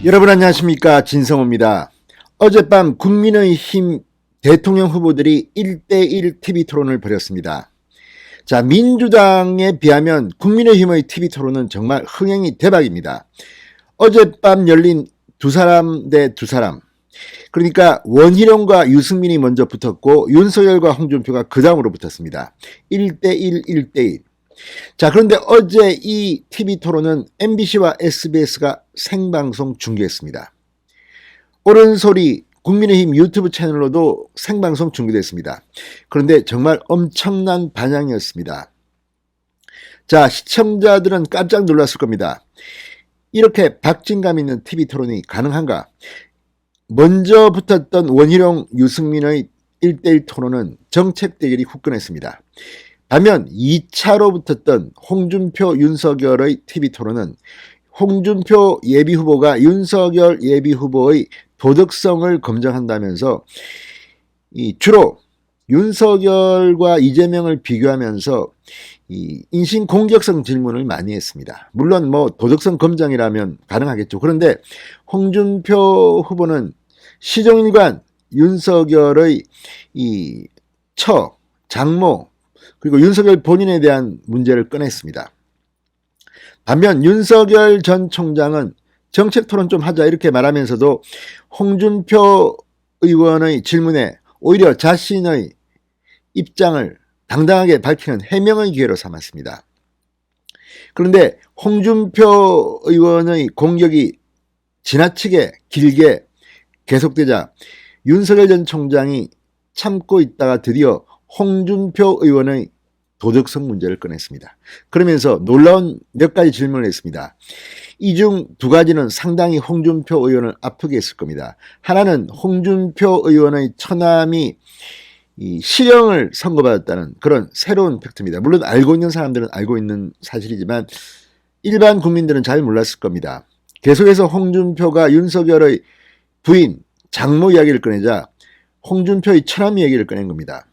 여러분 안녕하십니까, 진성호입니다. 어젯밤 국민의힘 대통령 후보들이 1대1 TV토론을 벌였습니다. 자, 민주당에 비하면 국민의힘의 TV토론은 정말 흥행이 대박입니다. 어젯밤 열린 두 사람 대 두 사람, 그러니까 원희룡과 유승민이 먼저 붙었고 윤석열과 홍준표가 그 다음으로 붙었습니다. 1대1, 1대1. 자, 그런데 어제 이 TV토론은 MBC와 SBS가 생방송 중계했습니다. 옳은 소리 국민의힘 유튜브 채널로도 생방송 중계됐습니다. 그런데 정말 엄청난 반향이었습니다. 자, 시청자들은 깜짝 놀랐을 겁니다. 이렇게 박진감 있는 TV토론이 가능한가? 먼저 붙었던 원희룡, 유승민의 1대1 토론은 정책 대결이 후끈했습니다. 반면 2차로 붙었던 홍준표, 윤석열의 TV토론은 홍준표 예비후보가 윤석열 예비후보의 도덕성을 검증한다면서 주로 윤석열과 이재명을 비교하면서 인신공격성 질문을 많이 했습니다. 물론 도덕성 검증이라면 가능하겠죠. 그런데 홍준표 후보는 시종일관 윤석열의 장모, 그리고 윤석열 본인에 대한 문제를 꺼냈습니다. 반면 윤석열 전 총장은 정책 토론 좀 하자 이렇게 말하면서도 홍준표 의원의 질문에 오히려 자신의 입장을 당당하게 밝히는 해명의 기회로 삼았습니다. 그런데 홍준표 의원의 공격이 지나치게 길게 계속되자 윤석열 전 총장이 참고 있다가 드디어 홍준표 의원의 도덕성 문제를 꺼냈습니다. 그러면서 놀라운 몇 가지 질문을 했습니다. 이 중 두 가지는 상당히 홍준표 의원을 아프게 했을 겁니다. 하나는 홍준표 의원의 처남이 실형을 선고받았다는 그런 새로운 팩트입니다. 물론 알고 있는 사람들은 알고 있는 사실이지만 일반 국민들은 잘 몰랐을 겁니다. 계속해서 홍준표가 윤석열의 부인, 장모 이야기를 꺼내자 홍준표의 처남 이야기를 꺼낸 겁니다.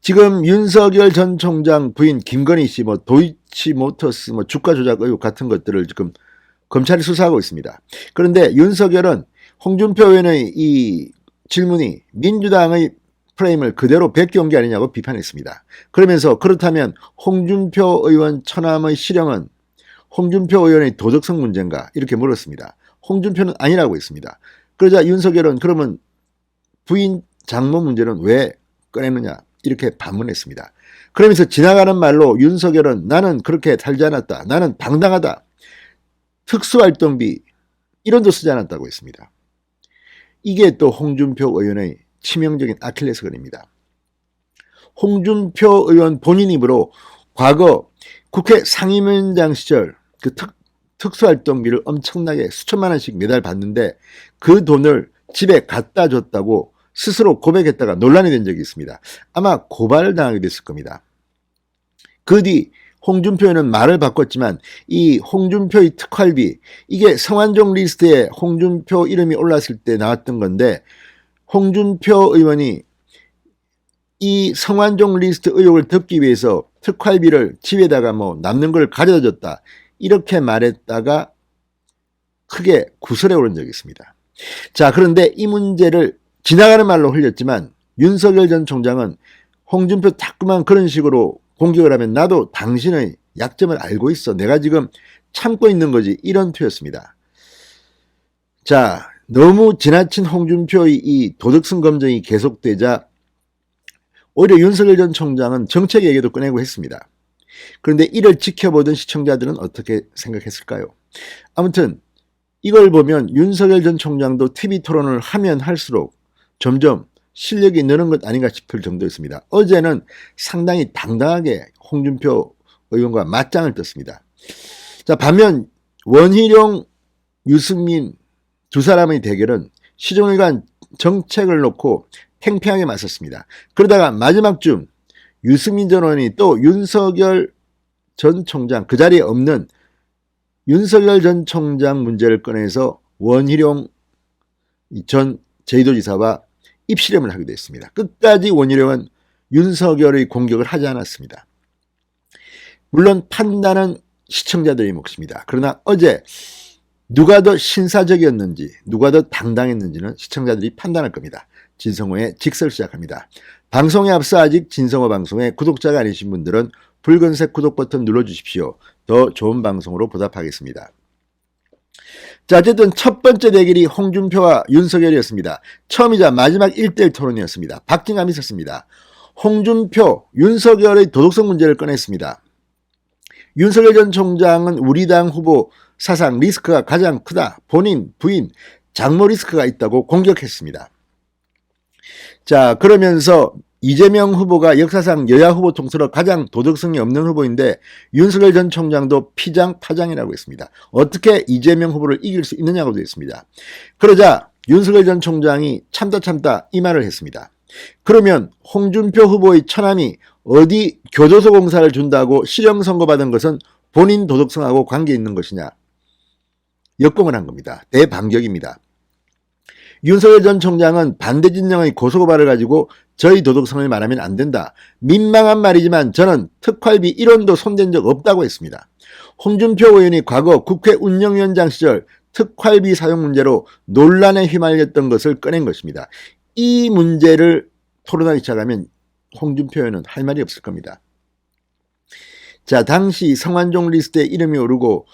지금 윤석열 전 총장 부인 김건희 씨 도이치모터스 주가 조작 의혹 같은 것들을 지금 검찰이 수사하고 있습니다. 그런데 윤석열은 홍준표 의원의 이 질문이 민주당의 프레임을 그대로 베껴온 게 아니냐고 비판했습니다. 그러면서 그렇다면 홍준표 의원 처남의 실형은 홍준표 의원의 도덕성 문제인가 이렇게 물었습니다. 홍준표는 아니라고 했습니다. 그러자 윤석열은 그러면 부인 장모 문제는 왜 꺼내느냐 이렇게 반문했습니다. 그러면서 지나가는 말로 윤석열은 나는 그렇게 살지 않았다. 나는 당당하다. 특수활동비 1원도 쓰지 않았다고 했습니다. 이게 또 홍준표 의원의 치명적인 아킬레스건입니다. 홍준표 의원 본인 입으로 과거 국회 상임위원장 시절 그 특수활동비를 엄청나게 수천만 원씩 매달 받는데 그 돈을 집에 갖다 줬다고 스스로 고백했다가 논란이 된 적이 있습니다. 아마 고발을 당하게 됐을 겁니다. 그 뒤 홍준표는 말을 바꿨지만 이 홍준표의 특활비, 이게 성완종 리스트에 홍준표 이름이 올랐을 때 나왔던 건데 홍준표 의원이 이 성완종 리스트 의혹을 덮기 위해서 특활비를 집에다가 남는 걸 가져다 줬다 이렇게 말했다가 크게 구설에 오른 적이 있습니다. 자, 그런데 이 문제를 지나가는 말로 흘렸지만 윤석열 전 총장은 홍준표 자꾸만 그런 식으로 공격을 하면 나도 당신의 약점을 알고 있어. 내가 지금 참고 있는 거지. 이런 투였습니다. 자, 너무 지나친 홍준표의 이 도덕성 검증이 계속되자 오히려 윤석열 전 총장은 정책 얘기도 꺼내고 했습니다. 그런데 이를 지켜보던 시청자들은 어떻게 생각했을까요? 아무튼 이걸 보면 윤석열 전 총장도 TV토론을 하면 할수록 점점 실력이 느는 것 아닌가 싶을 정도였습니다. 어제는 상당히 당당하게 홍준표 의원과 맞짱을 떴습니다. 자, 반면 원희룡, 유승민 두 사람의 대결은 시종일관 정책을 놓고 팽팽하게 맞섰습니다. 그러다가 마지막 쯤 유승민 전 의원이 또 윤석열 전 총장, 그 자리에 없는 윤석열 전 총장 문제를 꺼내서 원희룡 전 제주도지사와 입씨름을 하게 됐습니다. 끝까지 원희룡은 윤석열의 공격을 하지 않았습니다. 물론 판단은 시청자들의 몫입니다. 그러나 어제 누가 더 신사적이었는지, 누가 더 당당했는지는 시청자들이 판단할 겁니다. 진성호의 직설 시작합니다. 방송에 앞서 아직 진성호 방송의 구독자가 아니신 분들은 붉은색 구독 버튼 눌러주십시오. 더 좋은 방송으로 보답하겠습니다. 자, 어쨌든 첫 번째 대결이 홍준표와 윤석열이었습니다. 처음이자 마지막 1대1 토론이었습니다. 박진감이 있었습니다. 홍준표, 윤석열의 도덕성 문제를 꺼냈습니다. 윤석열 전 총장은 우리 당 후보 사상 리스크가 가장 크다. 본인, 부인, 장모 리스크가 있다고 공격했습니다. 자, 그러면서 이재명 후보가 역사상 여야 후보 통틀어 가장 도덕성이 없는 후보인데 윤석열 전 총장도 피장파장이라고 했습니다. 어떻게 이재명 후보를 이길 수 있느냐고 되어 있습니다. 그러자 윤석열 전 총장이 참다 이 말을 했습니다. 그러면 홍준표 후보의 처남이 어디 교도소 공사를 준다고 실형 선고받은 것은 본인 도덕성하고 관계 있는 것이냐. 역공을 한 겁니다. 대반격입니다. 윤석열 전 총장은 반대 진영의 고소고발을 가지고 저희 도덕성을 말하면 안 된다. 민망한 말이지만 저는 특활비 1원도 손댄 적 없다고 했습니다. 홍준표 의원이 과거 국회 운영위원장 시절 특활비 사용 문제로 논란에 휘말렸던 것을 꺼낸 것입니다. 이 문제를 토론하기 시작하면 홍준표 의원은 할 말이 없을 겁니다. 자, 당시 성완종 리스트에 이름이 오르고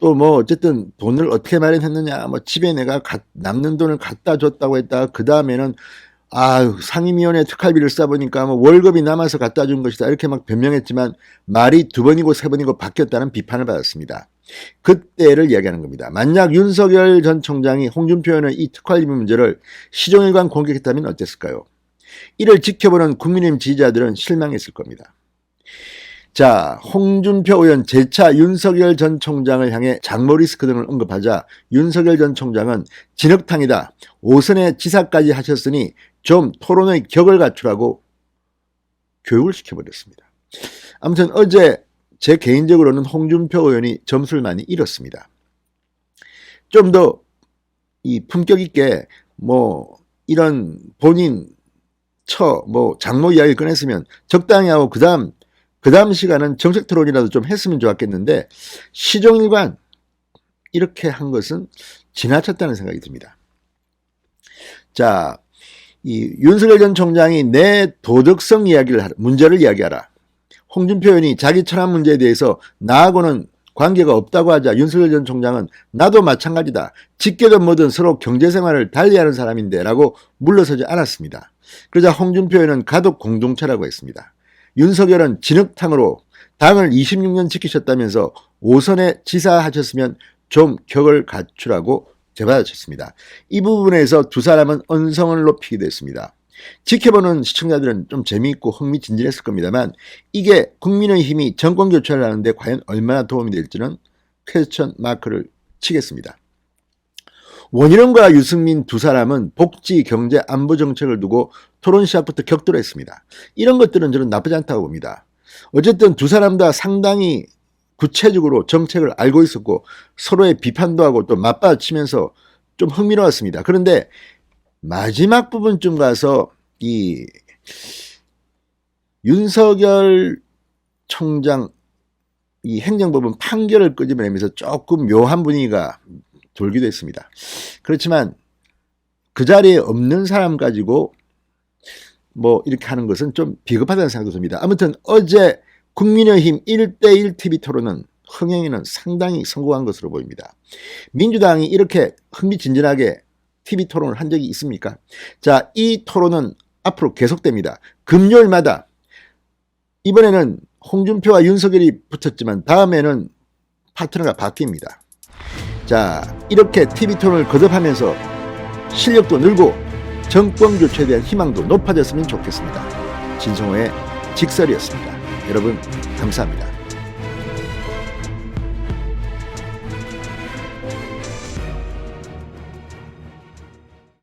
또 뭐 어쨌든 돈을 어떻게 마련했느냐, 뭐 집에 내가 남는 돈을 갖다 줬다고 했다가 그 다음에는 상임위원회 특활비를 써보니까 뭐 월급이 남아서 갖다 준 것이다 이렇게 막 변명했지만 말이 2번이고 3번이고 바뀌었다는 비판을 받았습니다. 그때를 이야기하는 겁니다. 만약 윤석열 전 총장이 홍준표 의원의 이 특활비 문제를 시종일관 공격했다면 어땠을까요? 이를 지켜보는 국민의힘 지지자들은 실망했을 겁니다. 자, 홍준표 의원 재차 윤석열 전 총장을 향해 장모 리스크 등을 언급하자 윤석열 전 총장은 진흙탕이다. 5선의 지사까지 하셨으니 좀 토론의 격을 갖추라고 교육을 시켜버렸습니다. 아무튼 어제 제 개인적으로는 홍준표 의원이 점수를 많이 잃었습니다. 좀 더 이 품격 있게 뭐 이런 본인 장모 이야기를 꺼냈으면 적당히 하고 그 다음 시간은 정책 토론이라도 좀 했으면 좋았겠는데 시종일관 이렇게 한 것은 지나쳤다는 생각이 듭니다. 자, 이 윤석열 전 총장이 내 도덕성 문제를 이야기하라. 홍준표 의원이 자기 처남 문제에 대해서 나하고는 관계가 없다고 하자 윤석열 전 총장은 나도 마찬가지다. 직계든 뭐든 서로 경제생활을 달리하는 사람인데 라고 물러서지 않았습니다. 그러자 홍준표 의원은 가족 공동체라고 했습니다. 윤석열은 진흙탕으로 당을 26년 지키셨다면서 5선에 지사하셨으면 좀 격을 갖추라고 되받아쳤습니다. 이 부분에서 두 사람은 언성을 높이기도 했습니다. 지켜보는 시청자들은 좀 재미있고 흥미진진했을 겁니다만 이게 국민의힘이 정권교체를 하는데 과연 얼마나 도움이 될지는 퀘스천 마크를 치겠습니다. 원희룡과 유승민 두 사람은 복지, 경제, 안보 정책을 두고 토론 시작부터 격돌을 했습니다. 이런 것들은 저는 나쁘지 않다고 봅니다. 어쨌든 두 사람 다 상당히 구체적으로 정책을 알고 있었고 서로의 비판도 하고 또 맞받아치면서 좀 흥미로웠습니다. 그런데 마지막 부분쯤 가서 이 윤석열 총장 이 행정법원 판결을 끄집어내면서 조금 묘한 분위기가 돌기도 했습니다. 그렇지만 그 자리에 없는 사람 가지고 뭐 이렇게 하는 것은 좀 비겁하다는 생각도 듭니다. 아무튼 어제 국민의힘 1대1 TV 토론은 흥행에는 상당히 성공한 것으로 보입니다. 민주당이 이렇게 흥미진진하게 TV 토론을 한 적이 있습니까? 자, 이 토론은 앞으로 계속됩니다. 금요일마다 이번에는 홍준표와 윤석열이 붙었지만 다음에는 파트너가 바뀝니다. 자, 이렇게 TV 토론을 거듭하면서 실력도 늘고 정권 교체에 대한 희망도 높아졌으면 좋겠습니다. 진성호의 직설이었습니다. 여러분 감사합니다.